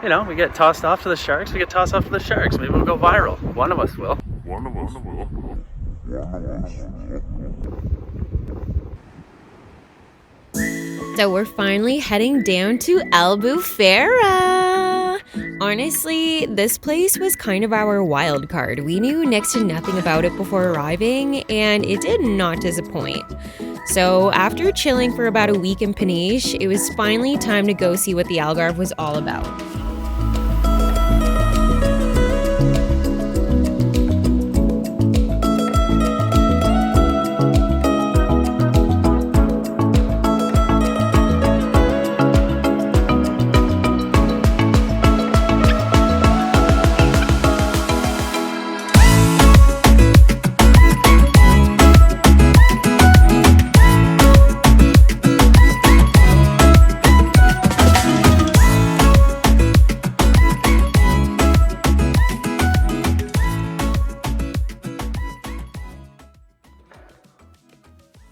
You know, we get tossed off to the sharks, maybe we'll go viral. One of us will. So we're finally heading down to Albufeira. Honestly, this place was kind of our wild card. We knew next to nothing about it before arriving, and it did not disappoint. So after chilling for about a week in Peniche, it was finally time to go see what the Algarve was all about.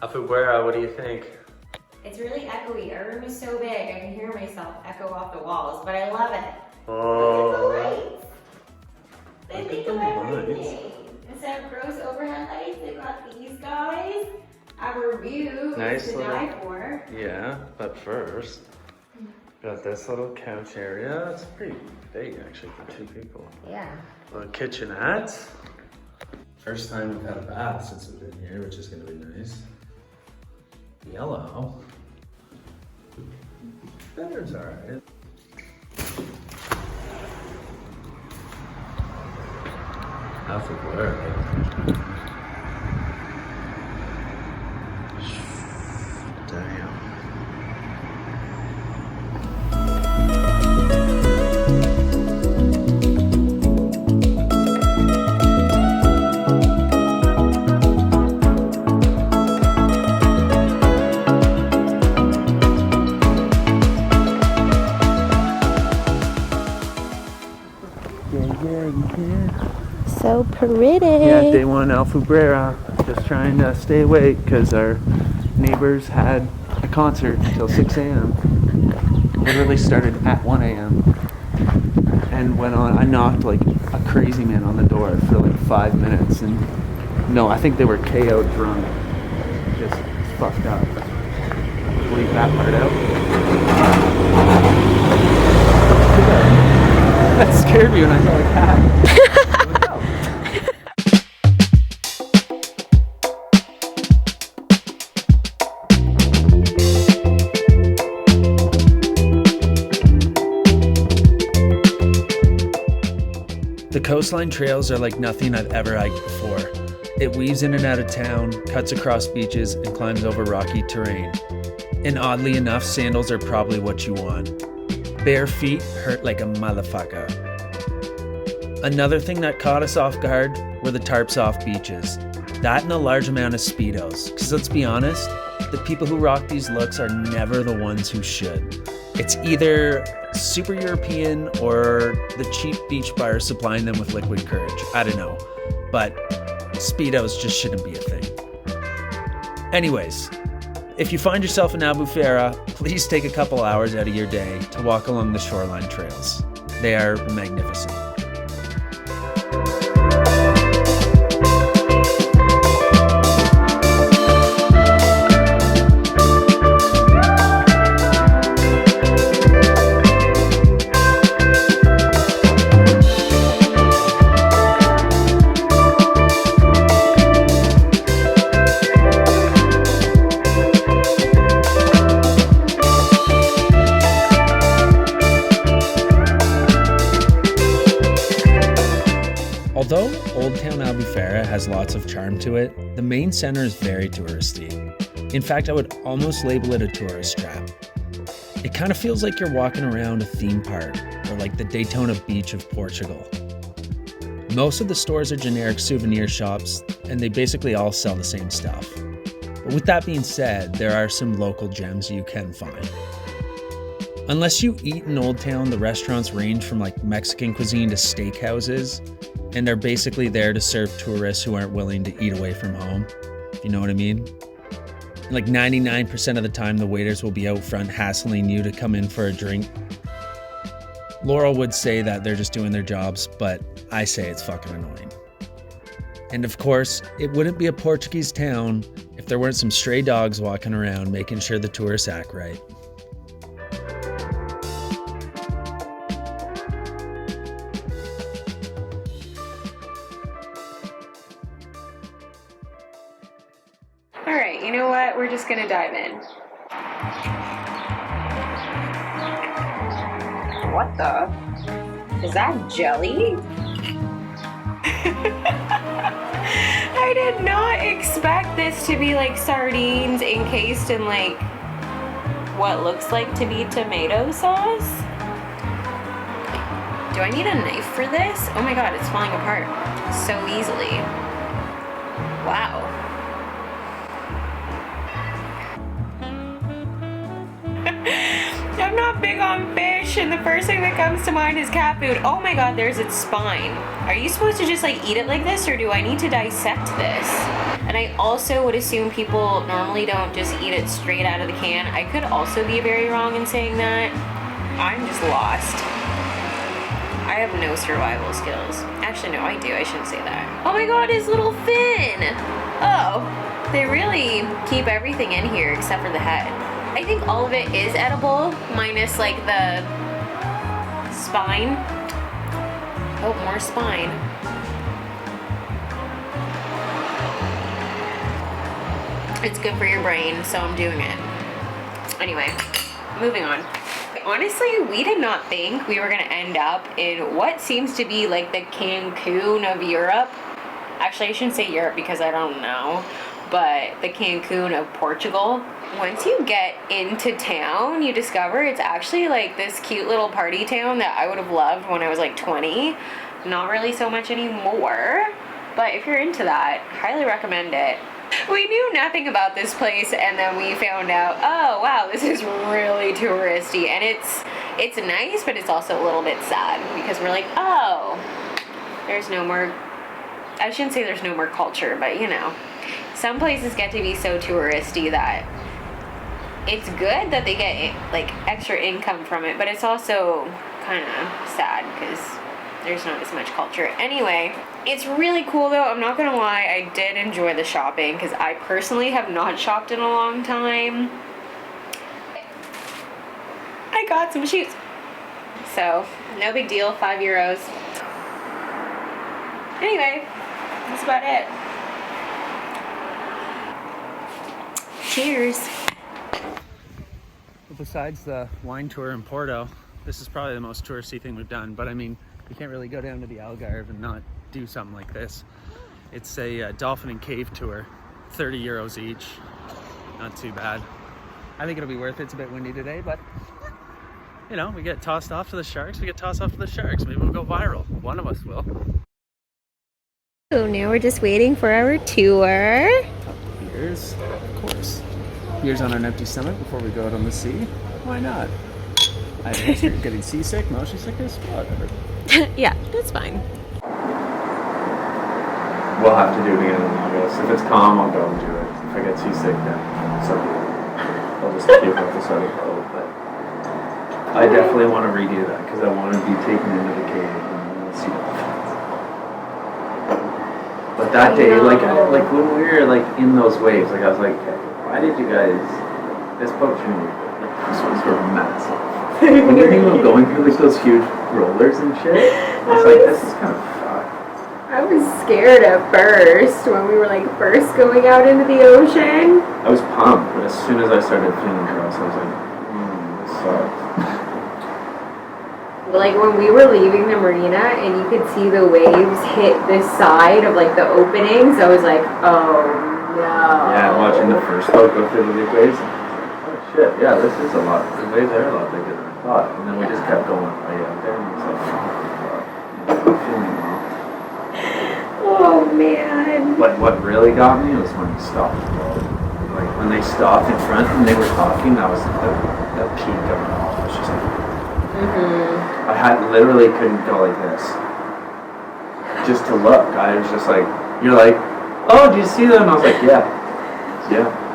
Albufeira, what do you think? It's really echoey. Our room is so big, I can hear myself echo off the walls, but I love it. Oh, Look at the lights. They look think at of the everything. lights. Instead of gross overhead lights, they've got these guys. Our view Nice is to little- die for. Yeah, but first, got this little couch area. It's pretty big actually for 2 people. Yeah. Little kitchenette. First time we've had a bath since we've been here, which is gonna be nice. Yellow. Bedroom's alright. Albufeira. Damn. So pretty. Yeah, day 1 Albufeira. Just trying to stay awake because our neighbors had a concert until 6 a.m. Literally started at 1 a.m. and went on. I knocked like a crazy man on the door for like 5 minutes, and no, I think they were KO drunk, just fucked up. Leave that part out. That scared me when I saw a cat. The coastline trails are like nothing I've ever hiked before. It weaves in and out of town, cuts across beaches, and climbs over rocky terrain. And oddly enough, sandals are probably what you want. Bare feet hurt like a motherfucker. Another thing that caught us off guard were the tarps off beaches. That and a large amount of Speedos. Because let's be honest, the people who rock these looks are never the ones who should. It's either super European or the cheap beach bars supplying them with liquid courage. I don't know. But Speedos just shouldn't be a thing. Anyways, if you find yourself in Albufeira, please take a couple hours out of your day to walk along the shoreline trails. They are magnificent. Although Old Town Albufeira has lots of charm to it, the main center is very touristy. In fact, I would almost label it a tourist trap. It kind of feels like you're walking around a theme park, or like the Daytona Beach of Portugal. Most of the stores are generic souvenir shops, and they basically all sell the same stuff. But with that being said, there are some local gems you can find. Unless you eat in Old Town, the restaurants range from like Mexican cuisine to steakhouses, and they're basically there to serve tourists who aren't willing to eat away from home, if you know what I mean. Like 99% of the time, the waiters will be out front hassling you to come in for a drink. Laurel would say that they're just doing their jobs, but I say it's fucking annoying. And of course, it wouldn't be a Portuguese town if there weren't some stray dogs walking around making sure the tourists act right. All right, you know what? We're just gonna dive in. What the? Is that jelly? I did not expect this to be like sardines encased in like what looks like to be tomato sauce. Do I need a knife for this? Oh my god, it's falling apart so easily. Wow. I'm not big on fish, and the first thing that comes to mind is cat food. Oh my god, there's its spine. Are you supposed to just like eat it like this, or do I need to dissect this? And I also would assume people normally don't just eat it straight out of the can. I could also be very wrong in saying that. I'm just lost. I have no survival skills. Actually, no, I do. I shouldn't say that. Oh my god, his little fin! Oh, they really keep everything in here except for the head. I think all of it is edible, minus like the spine. Oh, more spine. It's good for your brain, so I'm doing it. Anyway, moving on. Honestly, we did not think we were gonna end up in what seems to be like the Cancun of Europe. Actually, I shouldn't say Europe because I don't know, but the Cancun of Portugal. Once you get into town, you discover it's actually like this cute little party town that I would have loved when I was like 20. Not really so much anymore, but if you're into that, highly recommend it. We knew nothing about this place, and then we found out, oh wow, this is really touristy, and it's nice, but it's also a little bit sad because we're like, oh, there's no more, I shouldn't say there's no more culture, but you know, some places get to be so touristy that it's good that they get like extra income from it, but it's also kind of sad because there's not as much culture. Anyway, it's really cool though. I'm not gonna lie, I did enjoy the shopping because I personally have not shopped in a long time. I got some shoes. So, no big deal, €5. Anyway, that's about it. Cheers. Besides the wine tour in Porto, this is probably the most touristy thing we've done, but I mean, you can't really go down to the Algarve and not do something like this. It's a dolphin and cave tour, €30 each. Not too bad. I think it'll be worth it. It's a bit windy today, but you know, we get tossed off to the sharks. Maybe we'll go viral. One of us will. So now we're just waiting for our tour. Beers, of course. Beers on an empty stomach before we go out on the sea. Why not? I have a history of getting seasick, motion sickness, whatever. Yeah, that's fine. We'll have to do it again in August. If it's calm, I'll go and do it. If I get seasick, then I'll just keep up the side of the boat. But I definitely want to redo that because I want to be taken into the cave and see dolphins. But that day, like when we were like in those waves, like I was like, why did you guys? This boat shouldn't be like this ones were massive. When you're thinking about going through like those huge rollers and shit, it's like this is kind of fucked. I was scared at first when we were like first going out into the ocean. I was pumped, but as soon as I started feeling gross, I was like, this sucks. Like when we were leaving the marina and you could see the waves hit this side of like the openings, I was like, oh no. Yeah, watching the first boat go through the big waves, oh shit, yeah, this is a lot. The waves are a lot bigger than I thought. And then we just kept going right out there and it was like, I'm feeling well. Oh man. But what really got me was when we stopped the boat. Like when they stopped in front and they were talking, that was the peak of it all. It was just like, I literally couldn't go like this. Just to look. I was just like, you're like, oh, do you see them? I was like, yeah.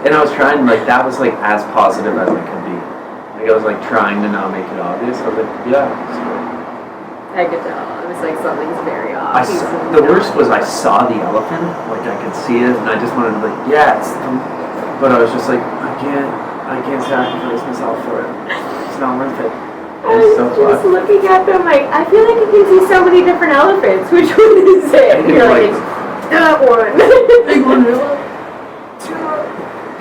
And I was trying, like, that was like as positive as I could be. Like I was like trying to not make it obvious. I was like, yeah, it's good. I could tell. I was like, something's very off. The worst was I saw the elephant, like I could see it, and I just wanted to be like, yeah, but I was just like, I can't sacrifice myself for it. It's not worth it. I was just looking at them like, I feel like you can see so many different elephants. Which one is it? You're like, it's that one. Big one.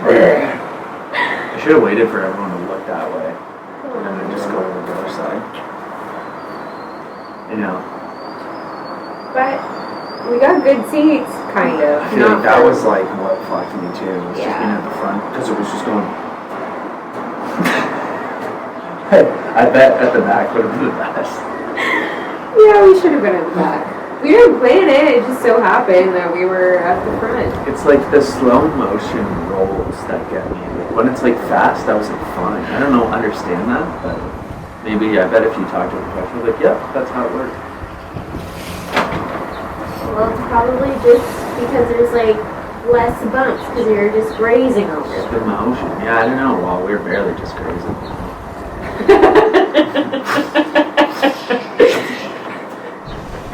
I should have waited for everyone to look that way, and then just go to the other side. You know. But we got good seats, kind of. I feel like that was like what fucked me too. It was just being at the front because it was just going. I bet at the back would have been the best. Yeah, we should have been at the back. We didn't plan it. It just so happened that we were at the front. It's like the slow motion rolls that get me. When it's like fast, I was like fine. I don't know, understand that, but maybe I bet if you talk to a professional, like, yeah, that's how it works. Well, it's probably just because there's like less bumps because you're just grazing over Just it. the motion. Yeah, I don't know. Well, we were barely just grazing.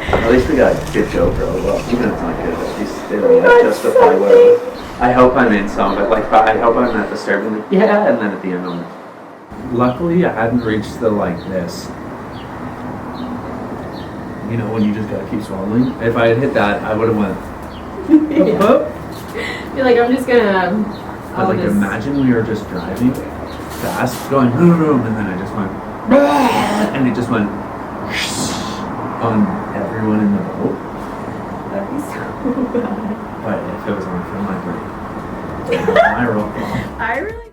At least we got a good GoPro. Well, even if it's not good, at least it'll justify what. I hope I'm in some, but like, I hope I'm at the start and like, yeah, and then at the end I'm. Luckily, I hadn't reached the like this. You know, when you just gotta keep swallowing. If I had hit that, I would have went. You're like, I'm just gonna. But like, imagine we were just driving fast, going boom, and then I just went, and it just went on everyone in the boat. That'd be so bad. But if it was on film, I'd be viral. I really.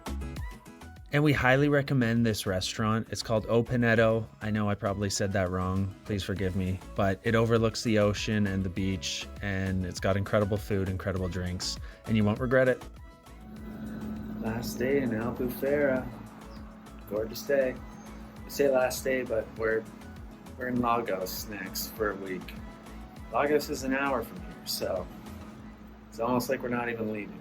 And we highly recommend this restaurant. It's called O Pinedo. I know I probably said that wrong. Please forgive me. But it overlooks the ocean and the beach, and it's got incredible food, incredible drinks, and you won't regret it. Last day in Albufeira. Gorgeous day. I say last day, but we're in Lagos next for a week. Lagos is an hour from here, so it's almost like we're not even leaving.